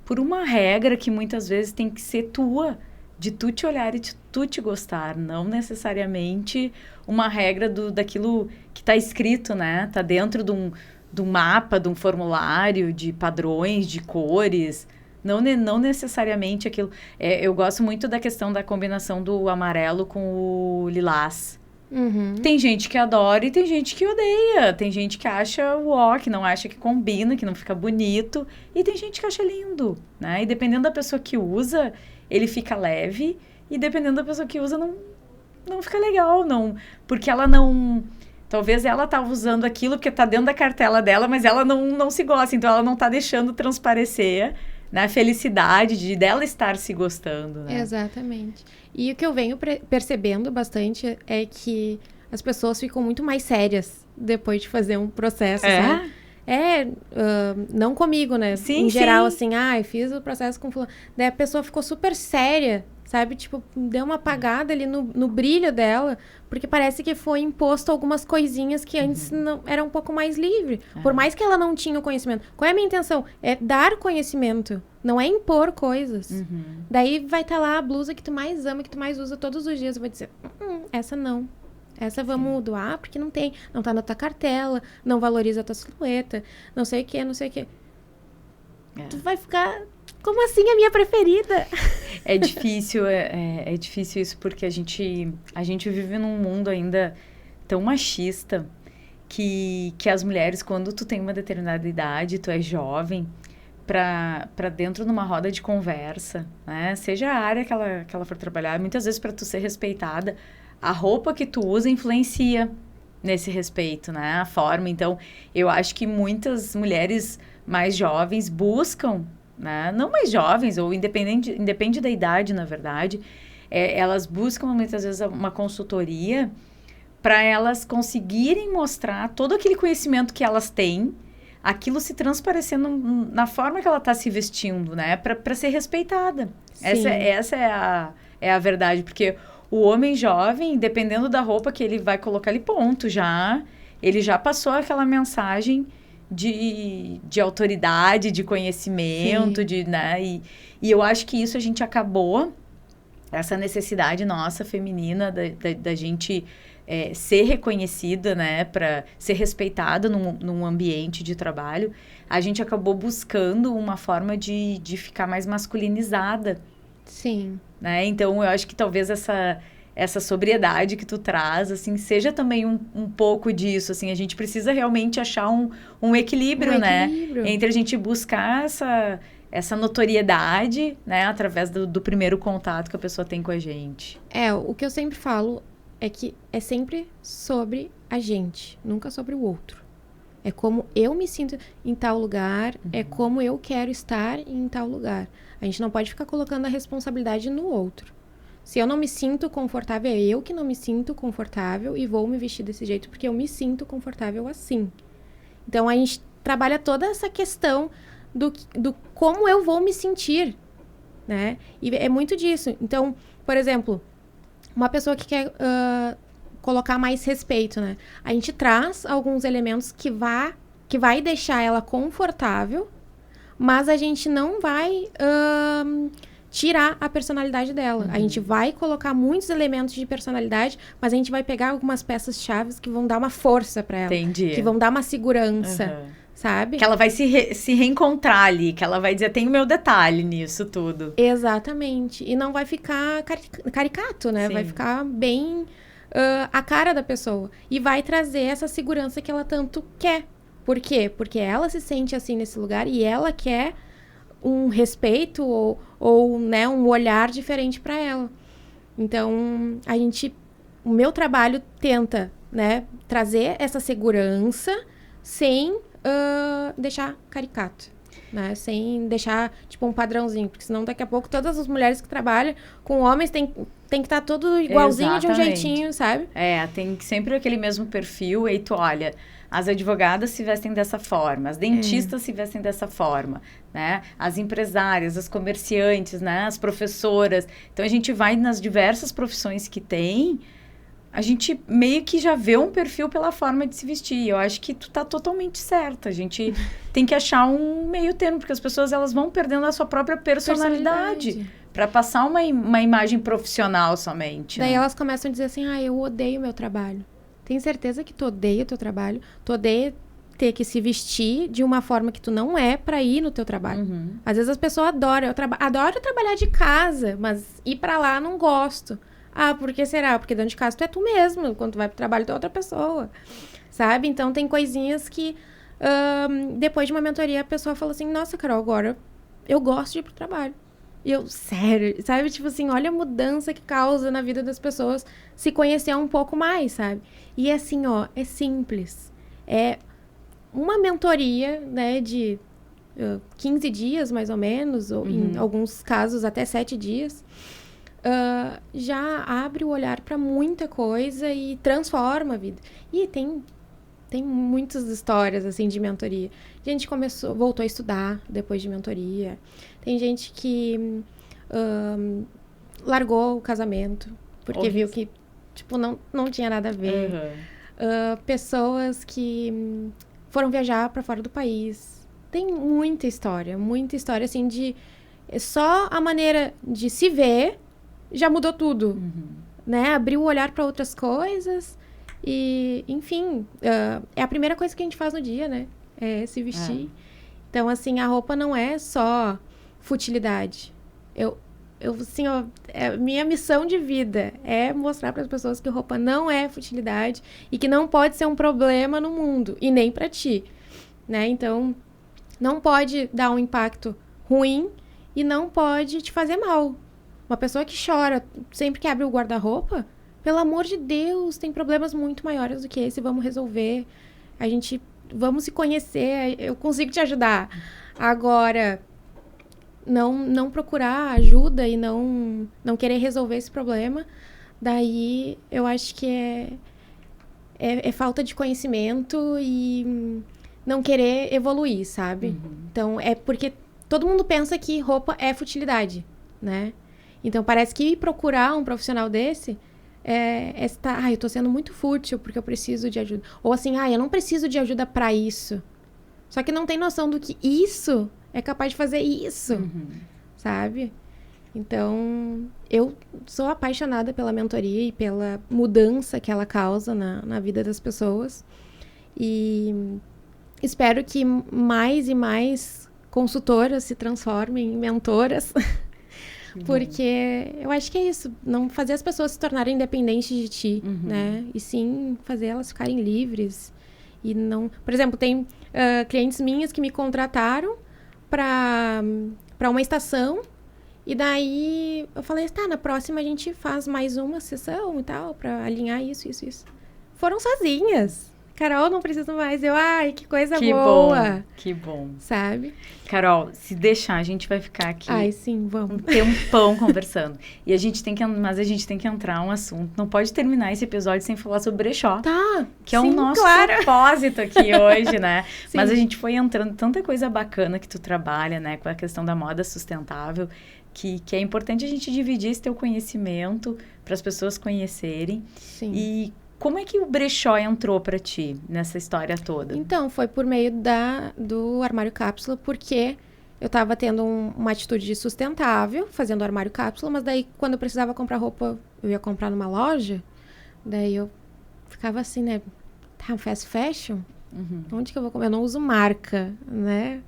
por uma regra que muitas vezes tem que ser tua, de tu te olhar e de tu te gostar, não necessariamente uma regra daquilo que tá escrito, né? Tá dentro de um mapa, de um formulário, de padrões, de cores, não necessariamente aquilo. Eu gosto muito da questão da combinação do amarelo com o lilás. Tem gente que adora e tem gente que odeia. Tem gente que acha que não acha que combina, que não fica bonito. E tem gente que acha lindo, né? E dependendo da pessoa que usa, ele fica leve. E dependendo da pessoa que usa, não fica legal, não. Porque ela não Talvez ela tava usando aquilo porque tá dentro da cartela dela, mas ela não se gosta, então ela não tá deixando transparecer, né, a felicidade dela estar se gostando, né? Exatamente. E o que eu venho percebendo bastante é que as pessoas ficam muito mais sérias depois de fazer um processo, sabe? Não comigo, né? Sim, em geral, sim. assim, eu fiz o processo com fulano. Daí a pessoa ficou super séria, sabe? Tipo, deu uma apagada ali no brilho dela, porque parece que foi imposto algumas coisinhas que antes não, era um pouco mais livre. Por mais que ela não tinha o conhecimento. Qual é a minha intenção? É dar conhecimento, não é impor coisas. Daí vai estar lá a blusa que tu mais ama, que tu mais usa todos os dias. Eu vou dizer, essa não. Essa vamos doar porque não tem. Não tá na tua cartela, não valoriza a tua silhueta, não sei o que, não sei o que. Tu vai ficar... Como assim a minha preferida? É difícil, é difícil isso porque a gente vive num mundo ainda tão machista que as mulheres, quando tu tem uma determinada idade, tu é jovem, para dentro de uma roda de conversa, né? Seja a área que ela for trabalhar, muitas vezes para tu ser respeitada, a roupa que tu usa influencia nesse respeito, né? A forma. Então, eu acho que muitas mulheres mais jovens buscam, né? Não mais jovens, ou independe da idade, na verdade, elas buscam muitas vezes uma consultoria para elas conseguirem mostrar todo aquele conhecimento que elas têm, aquilo se transparecendo na forma que ela está se vestindo, né? Para ser respeitada. Essa é a verdade, porque o homem jovem, dependendo da roupa que ele vai colocar ali, ponto, ele já passou aquela mensagem de autoridade, de conhecimento, né? E eu acho que isso a gente acabou, essa necessidade nossa, feminina, da gente ser reconhecida, né? Para ser respeitada num ambiente de trabalho, a gente acabou buscando uma forma de ficar mais masculinizada. Sim. Né? Então, eu acho que talvez essa sobriedade que tu traz, assim, seja também um pouco disso, assim, a gente precisa realmente achar um equilíbrio, né? Entre a gente buscar essa notoriedade, né? Através do primeiro contato que a pessoa tem com a gente. O que eu sempre falo é que é sempre sobre a gente, nunca sobre o outro. É como eu me sinto em tal lugar, é como eu quero estar em tal lugar. A gente não pode ficar colocando a responsabilidade no outro. Se eu não me sinto confortável, é eu que não me sinto confortável e vou me vestir desse jeito porque eu me sinto confortável assim. Então, a gente trabalha toda essa questão do como eu vou me sentir, né? E é muito disso. Então, por exemplo, uma pessoa que quer colocar mais respeito, né? A gente traz alguns elementos que vai deixar ela confortável, mas a gente não vai tirar a personalidade dela. A gente vai colocar muitos elementos de personalidade, mas a gente vai pegar algumas peças-chave que vão dar uma força para ela. Entendi. Que vão dar uma segurança, sabe? Que ela vai se reencontrar ali, que ela vai dizer, tem o meu detalhe nisso tudo. Exatamente. E não vai ficar caricato, né? Sim. Vai ficar bem a cara da pessoa. E vai trazer essa segurança que ela tanto quer. Por quê? Porque ela se sente assim nesse lugar e ela quer um respeito ou né, um olhar diferente para ela. Então, o meu trabalho tenta, né, trazer essa segurança sem deixar caricato, né? Sem deixar, tipo, um padrãozinho. Porque senão, daqui a pouco, todas as mulheres que trabalham com homens tem que estar tudo igualzinho. Exatamente. De um jeitinho, sabe? Tem sempre aquele mesmo perfil. E tu olha, as advogadas se vestem dessa forma, as dentistas se vestem dessa forma, né? As empresárias, as comerciantes, né? As professoras. Então, a gente vai nas diversas profissões que tem, a gente meio que já vê um perfil pela forma de se vestir. Eu acho que tu tá totalmente certa. A gente tem que achar um meio termo, porque as pessoas elas vão perdendo a sua própria personalidade. Para passar uma imagem profissional somente. Daí né? Elas começam a dizer assim, eu odeio meu trabalho. Tem certeza que tu odeia o teu trabalho? Tu odeia ter que se vestir de uma forma que tu não é para ir no teu trabalho. Às vezes as pessoas adoram. Adoro trabalhar de casa, mas ir para lá não gosto. Por que será? Porque dentro de casa tu é tu mesmo. Quando tu vai pro trabalho, tu é outra pessoa. Sabe? Então, tem coisinhas que... depois de uma mentoria, a pessoa fala assim... Nossa, Carol, agora eu gosto de ir pro trabalho. E eu, sério, sabe? Tipo assim, olha a mudança que causa na vida das pessoas se conhecer um pouco mais, sabe? E assim, ó, é simples. É uma mentoria, né, de 15 dias, mais ou menos, ou em alguns casos até 7 dias, já abre o olhar para muita coisa e transforma a vida. E tem muitas histórias, assim, de mentoria. Gente voltou a estudar depois de mentoria. Tem gente que largou o casamento porque viu que, tipo, não tinha nada a ver. Pessoas que foram viajar para fora do país. Tem muita história, assim, de... Só a maneira de se ver já mudou tudo, né? Abriu o olhar para outras coisas e, enfim, é a primeira coisa que a gente faz no dia, né? É se vestir. Então, assim, a roupa não é só futilidade. Eu assim, ó, minha missão de vida é mostrar para as pessoas que roupa não é futilidade e que não pode ser um problema no mundo e nem para ti, né? Então, não pode dar um impacto ruim e não pode te fazer mal. Uma pessoa que chora sempre que abre o guarda-roupa, pelo amor de Deus, tem problemas muito maiores do que esse, vamos resolver. Vamos se conhecer, eu consigo te ajudar. Agora, não procurar ajuda e não querer resolver esse problema, daí eu acho que é falta de conhecimento e não querer evoluir, sabe? Então, é porque todo mundo pensa que roupa é futilidade, né? Então, parece que ir procurar um profissional desse eu tô sendo muito fútil porque eu preciso de ajuda. Ou assim, eu não preciso de ajuda pra isso. Só que não tem noção do que isso é capaz de fazer isso, sabe? Então, eu sou apaixonada pela mentoria e pela mudança que ela causa na vida das pessoas. E espero que mais e mais consultoras se transformem em mentoras. Porque eu acho que é isso, não fazer as pessoas se tornarem independentes de ti, né? E sim fazer elas ficarem livres. E não... Por exemplo, tem clientes minhas que me contrataram para uma estação. E daí eu falei, tá, na próxima a gente faz mais uma sessão e tal, para alinhar isso. Foram sozinhas. Carol, não preciso mais. Ai, que coisa boa. Que bom. Sabe? Carol, se deixar, a gente vai ficar aqui. Ai, sim, vamos. Um tempão conversando. Mas a gente tem que entrar um assunto. Não pode terminar esse episódio sem falar sobre brechó. Tá. Que é o nosso propósito aqui hoje, né? Sim. Mas a gente foi entrando tanta coisa bacana que tu trabalha, né? Com a questão da moda sustentável, que é importante a gente dividir esse teu conhecimento para as pessoas conhecerem. Sim. E como é que o brechó entrou para ti nessa história toda? Então, foi por meio do armário cápsula, porque eu estava tendo uma atitude sustentável, fazendo armário cápsula, mas daí, quando eu precisava comprar roupa, eu ia comprar numa loja, daí eu ficava assim, né? Tá, fast fashion? Onde que eu vou comprar? Eu não uso marca, né?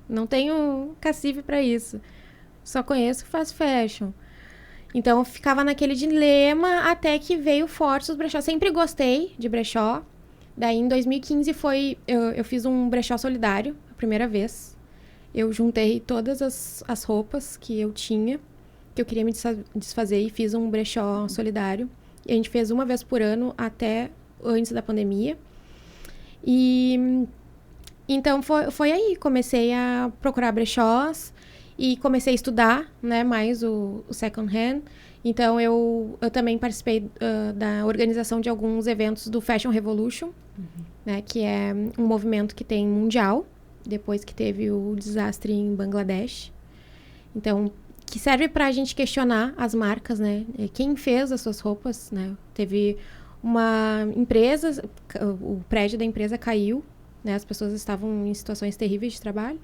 Não tenho cacife para isso. Só conheço fast fashion. Então, eu ficava naquele dilema até que veio forte os brechó. Sempre gostei de brechó. Daí, em 2015, eu fiz um brechó solidário, a primeira vez. Eu juntei todas as roupas que eu tinha, que eu queria me desfazer, e fiz um brechó solidário. E a gente fez uma vez por ano até antes da pandemia. E então, foi aí. Comecei a procurar brechós. E comecei a estudar, né, mais o second hand. Então, eu também participei da organização de alguns eventos do Fashion Revolution, né, que é um movimento que tem mundial, depois que teve o desastre em Bangladesh. Então, que serve para a gente questionar as marcas, né? Quem fez as suas roupas, né? Teve uma empresa, o prédio da empresa caiu, né? As pessoas estavam em situações terríveis de trabalho.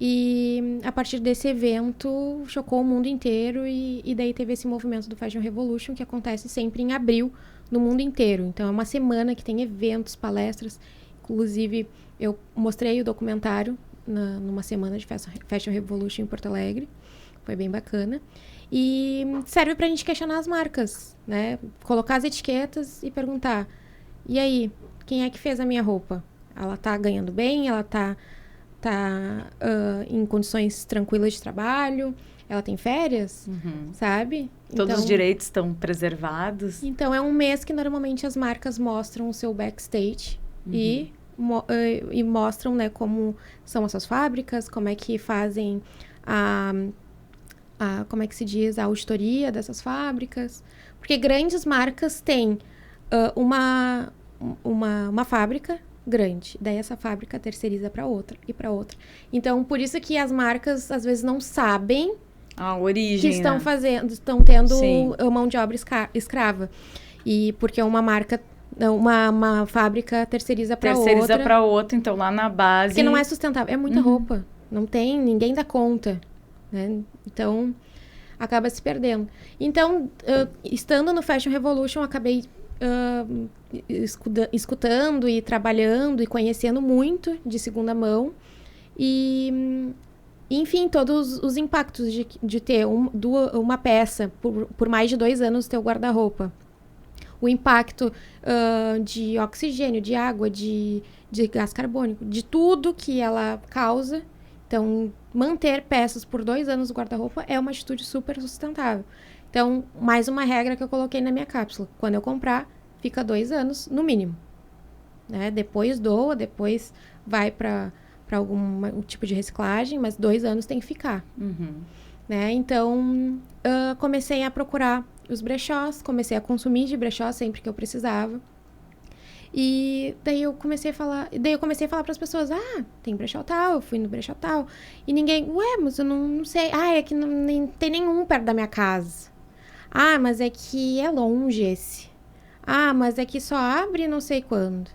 E a partir desse evento chocou o mundo inteiro e daí teve esse movimento do Fashion Revolution que acontece sempre em abril no mundo inteiro. Então é uma semana que tem eventos, palestras. Inclusive eu mostrei o documentário numa semana de Fashion Revolution em Porto Alegre. Foi bem bacana. E serve pra gente questionar as marcas, né? Colocar as etiquetas e perguntar: e aí, quem é que fez a minha roupa? Ela tá ganhando bem? Ela tá em condições tranquilas de trabalho? ela tem férias, sabe? Todos os direitos estão preservados. Então, é um mês que normalmente as marcas mostram o seu backstage e mostram, né, como são as suas fábricas, como é que fazem como é que se diz, a auditoria dessas fábricas. Porque grandes marcas têm uma fábrica grande. Daí essa fábrica terceiriza para outra e para outra. Então, por isso que as marcas, às vezes, não sabem a origem, que estão né? estão tendo Sim. mão de obra escrava. E porque uma fábrica terceiriza para outra. Terceiriza para outra, então lá na base... Porque não é sustentável. É muita roupa. Não tem, ninguém dá conta. Né? Então, acaba se perdendo. Então, estando no Fashion Revolution, acabei escutando e trabalhando e conhecendo muito de segunda mão. E, enfim, todos os impactos de ter uma peça por mais de 2 anos no teu guarda-roupa. O impacto de oxigênio, de água, de gás carbônico, de tudo que ela causa. Então, manter peças por 2 anos no guarda-roupa é uma atitude super sustentável. Então, mais uma regra que eu coloquei na minha cápsula. Quando eu comprar, fica 2 anos no mínimo. Né? Depois doa, depois vai para algum tipo de reciclagem, mas 2 anos tem que ficar. Né? Então, comecei a procurar os brechós, comecei a consumir de brechó sempre que eu precisava. E daí eu comecei a falar para as pessoas, tem brechó tal, eu fui no brechó tal. E ninguém, mas eu não sei. É que nem tem nenhum perto da minha casa. Mas é que é longe esse. Mas é que só abre não sei quando.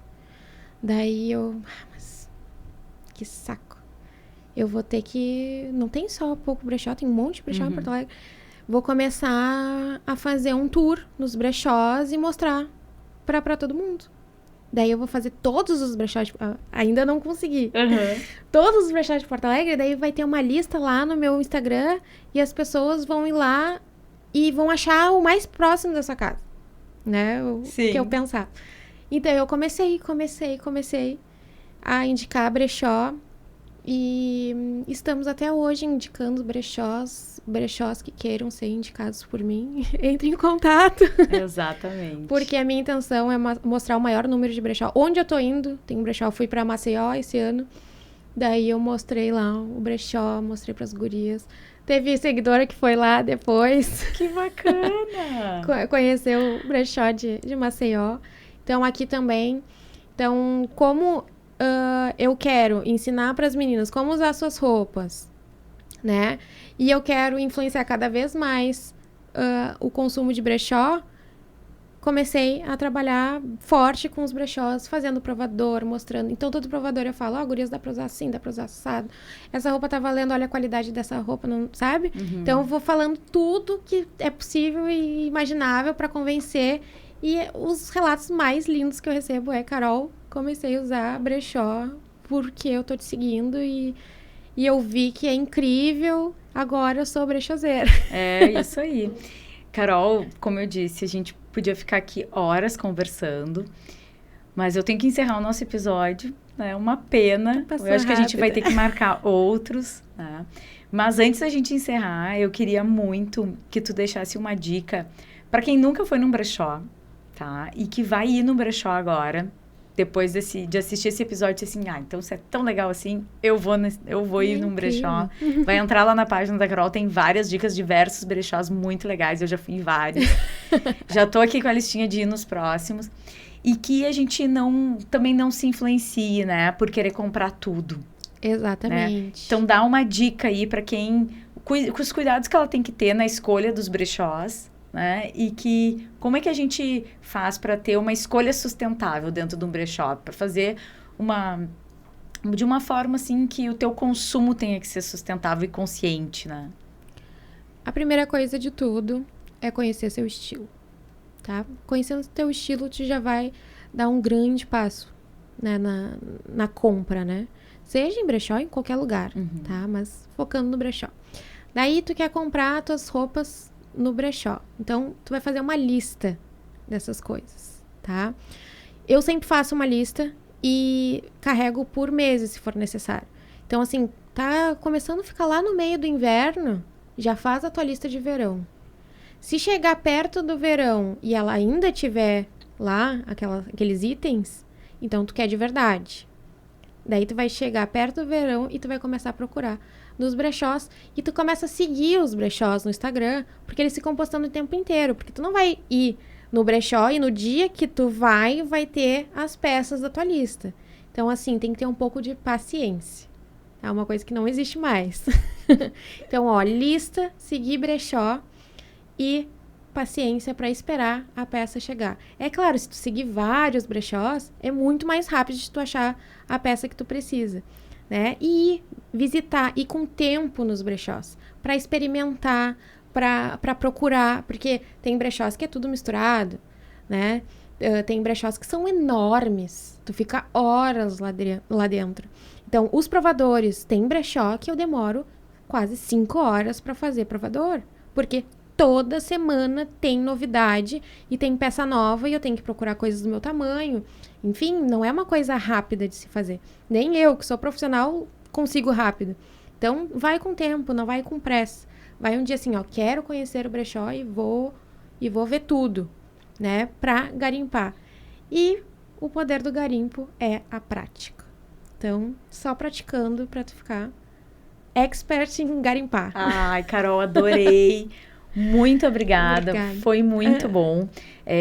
Daí eu, mas que saco. Eu vou ter que, não tem só pouco brechó, tem um monte de brechó em Porto Alegre. Vou começar a fazer um tour nos brechós e mostrar para todo mundo. Daí eu vou fazer todos os brechós, ainda não consegui. Todos os brechós de Porto Alegre, daí vai ter uma lista lá no meu Instagram e as pessoas vão ir lá e vão achar o mais próximo da sua casa, né? Sim. Que eu pensar. Então eu comecei a indicar brechó e estamos até hoje indicando brechós que queiram ser indicados por mim, entrem em contato. Exatamente. Porque a minha intenção é mostrar o maior número de brechó. Onde eu tô indo, tem um brechó, eu fui pra Maceió esse ano, daí eu mostrei lá o brechó, mostrei pras gurias. Teve seguidora que foi lá depois. Que bacana! Conheceu o brechó de Maceió. Então, aqui também. Então, como eu quero ensinar para as meninas como usar suas roupas, né? E eu quero influenciar cada vez mais o consumo de brechó, comecei a trabalhar forte com os brechós, fazendo provador, mostrando. Então, todo provador eu falo, gurias, dá pra usar assim, dá pra usar assado. Essa roupa tá valendo, olha a qualidade dessa roupa, não sabe? Então, eu vou falando tudo que é possível e imaginável para convencer. E os relatos mais lindos que eu recebo é, Carol, comecei a usar brechó porque eu tô te seguindo e eu vi que é incrível, agora eu sou brechoseira. É isso aí. Carol, como eu disse, a gente podia ficar aqui horas conversando, mas eu tenho que encerrar o nosso episódio, né? Uma pena. Eu acho que a gente vai ter que marcar outros, né? Mas antes da gente encerrar, eu queria muito que tu deixasse uma dica para quem nunca foi num brechó, tá? E que vai ir no brechó agora, depois de assistir esse episódio, assim, então se é tão legal assim, eu vou ir num brechó. Vai entrar lá na página da Carol, tem várias dicas, diversos brechós muito legais, eu já fui em vários. Já tô aqui com a listinha de ir nos próximos. E que a gente também não se influencie, né, por querer comprar tudo. Exatamente. Né? Então, dá uma dica aí para quem... Com os cuidados que ela tem que ter na escolha dos brechós, né? E como é que a gente faz para ter uma escolha sustentável dentro de um brechó? Para fazer de uma forma, assim, que o teu consumo tenha que ser sustentável e consciente, né? A primeira coisa de tudo é conhecer seu estilo, tá? Conhecendo o teu estilo, tu já vai dar um grande passo, né, na compra, né? Seja em brechó, em qualquer lugar, tá? Mas focando no brechó. Daí, tu quer comprar tuas roupas no brechó. Então, tu vai fazer uma lista dessas coisas, tá? Eu sempre faço uma lista e carrego por meses, se for necessário. Então, assim, tá começando a ficar lá no meio do inverno, já faz a tua lista de verão. Se chegar perto do verão e ela ainda tiver lá aqueles itens, então tu quer de verdade. Daí tu vai chegar perto do verão e tu vai começar a procurar nos brechós e tu começa a seguir os brechós no Instagram, porque eles ficam postando o tempo inteiro, porque tu não vai ir no brechó e no dia que tu vai ter as peças da tua lista. Então, assim, tem que ter um pouco de paciência. É uma coisa que não existe mais. Então, ó, lista, seguir brechó e paciência para esperar a peça chegar. É claro, se tu seguir vários brechós, é muito mais rápido de tu achar a peça que tu precisa, né? E visitar, ir com tempo nos brechós, para experimentar, para procurar, porque tem brechós que é tudo misturado, né? Tem brechós que são enormes, tu fica horas lá dentro. Então, os provadores, tem brechó que eu demoro quase 5 horas para fazer provador, porque toda semana tem novidade e tem peça nova e eu tenho que procurar coisas do meu tamanho. Enfim, não é uma coisa rápida de se fazer. Nem eu, que sou profissional, consigo rápido. Então, vai com tempo, não vai com pressa. Vai um dia assim, ó, quero conhecer o brechó e vou ver tudo, né, pra garimpar. E o poder do garimpo é a prática. Então, só praticando pra tu ficar expert em garimpar. Ai, Carol, adorei. Muito obrigada. Foi muito bom.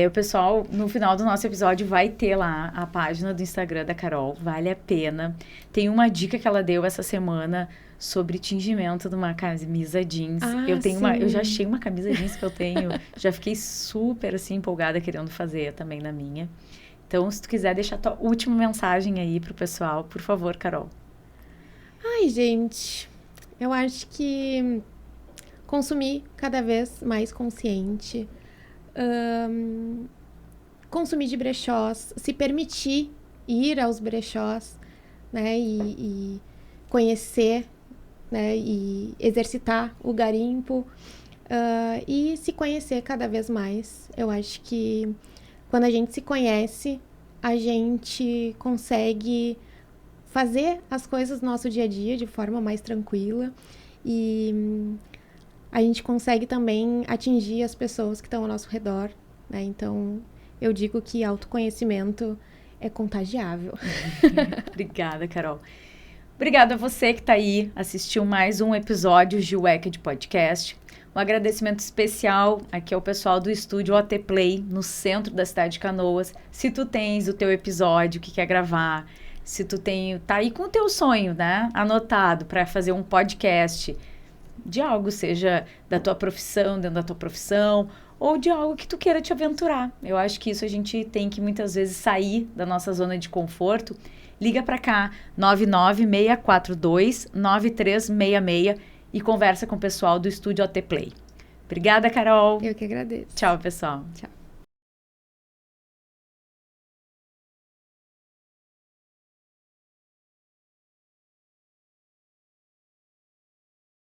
O pessoal, no final do nosso episódio, vai ter lá a página do Instagram da Carol. Vale a pena. Tem uma dica que ela deu essa semana sobre tingimento de uma camisa jeans. Eu já achei uma camisa jeans que eu tenho. Já fiquei super, assim, empolgada querendo fazer também na minha. Então, se tu quiser deixar a tua última mensagem aí pro pessoal, por favor, Carol. Ai, gente, eu acho que consumir cada vez mais consciente, consumir de brechós, se permitir ir aos brechós, né, e conhecer, né, e exercitar o garimpo, e se conhecer cada vez mais. Eu acho que quando a gente se conhece, a gente consegue fazer as coisas no nosso dia a dia de forma mais tranquila e a gente consegue também atingir as pessoas que estão ao nosso redor, né? Então, eu digo que autoconhecimento é contagiável. Obrigada, Carol. Obrigada a você que está aí, assistiu mais um episódio de Wicked Podcast. Um agradecimento especial aqui ao pessoal do estúdio OT Play, no centro da cidade de Canoas. Se tu tens o teu episódio que quer gravar, se tu tá aí com o teu sonho, né, anotado para fazer um podcast de algo, seja da tua profissão, dentro da tua profissão, ou de algo que tu queira te aventurar. Eu acho que isso a gente tem que muitas vezes sair da nossa zona de conforto. Liga para cá, 99642-9366 e conversa com o pessoal do estúdio OT Play. Obrigada, Carol. Eu que agradeço. Tchau, pessoal. Tchau.